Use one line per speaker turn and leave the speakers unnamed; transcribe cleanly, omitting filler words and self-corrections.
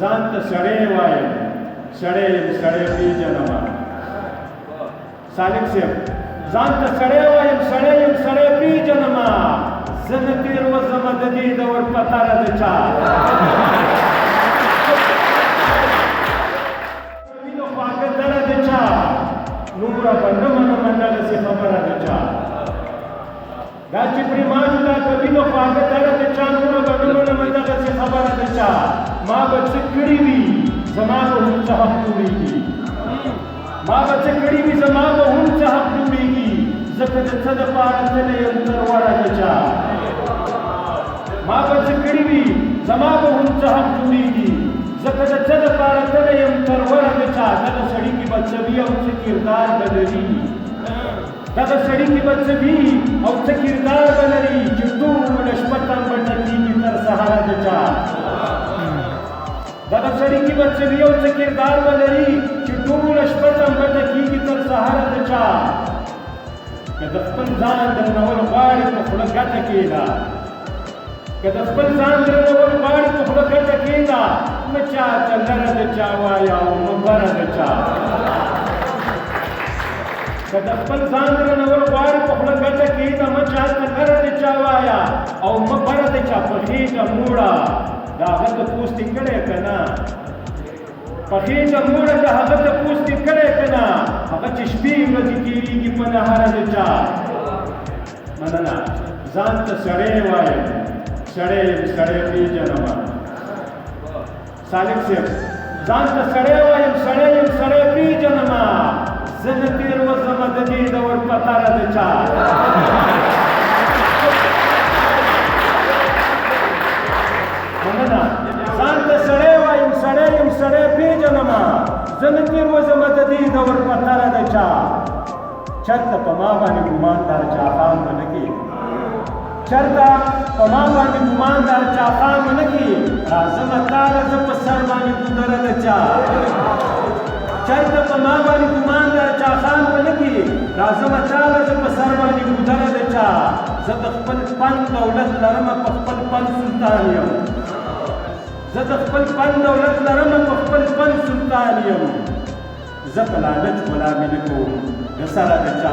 ځان ته سړی وایم سړی یم سړی پېژنمه سالک صاحب ځان ته سړی وایم سړی یم سړی پېژنمه زه نه تېروځمه د دې دور په تاره د چا وینو خواږه دره د چا نومره به نه منمه دغسې خبره د چا دا چې پرې ما جدا کوي نو خواږه دره د چا نومره به نه منمه دغسې خبره د چا ما به څه کړي وي زما به هم څه حق جوړېږي ما به څه کړي وي زما به هم څه حق جوړېږي ځکه د څه دپاره تللی یم تر وره د چا ما به څه کړي وي زما به هم څه حق جوړېږي ځکه د څه دپاره تللی یم تر وره د چا دغه سړي کې به څه وي او څه کردار به لري دغه سړي کې به څه وي او څه کردار به لري چې ټوله شپه تنبټه کېږي تر سهاره د چا دغه سړي کې به څه وي او څه کردار به لري چې ټوله شپه تنبټه کېږي تر سهاره د چا که د خپل ځان درنول غواړې په خوله ګټه کښېږده که د خپل ځان درنول غواړې په خوله ګټه کښېږده مه چاته لره د چا وایه او مه بره د چا که د خپل ځان درنول غواړې په خوله ګټه کښېږده مه چاته لره د چا وایه او مه بره د چا په خېږه موړه د هغه تپوس دې کړی که نه په خېږه موړه د هغه تپوس دې کړی که نه هغه چې شپې ورځې تېرېږي په نهاره د چا مننه ځان ته سړی وایم سړی یم سړی پېژنمه سالک صاحب ځان ته سړی وایم سړی یم سړی پېژنمه زه نه تېروځمه د دې دور په تاره د چا مننه ځان ته سړی وایم سړی یم سړی پېژنمه زه نه تېروځمه د دې دور په تاره د چا چېرته په ما باندې ګمان د هر چا خام ونه کړي چېرته په ما باندې ګمان د هر چا خام ونه کړي راځمه تاله زه په سر باندې ګودره د چا چېرته په ما باندې ګمان د هر چا خام ونه کړي راځمه تاله زه په سر باندې ګودره د چا زه د خپل پن دولت لرمه په خپل پن سلطان یم زه د خپل پن دولت لرمه په خپل پن سلطان یم زه په لالچ غلامي نه کوم د سره د چا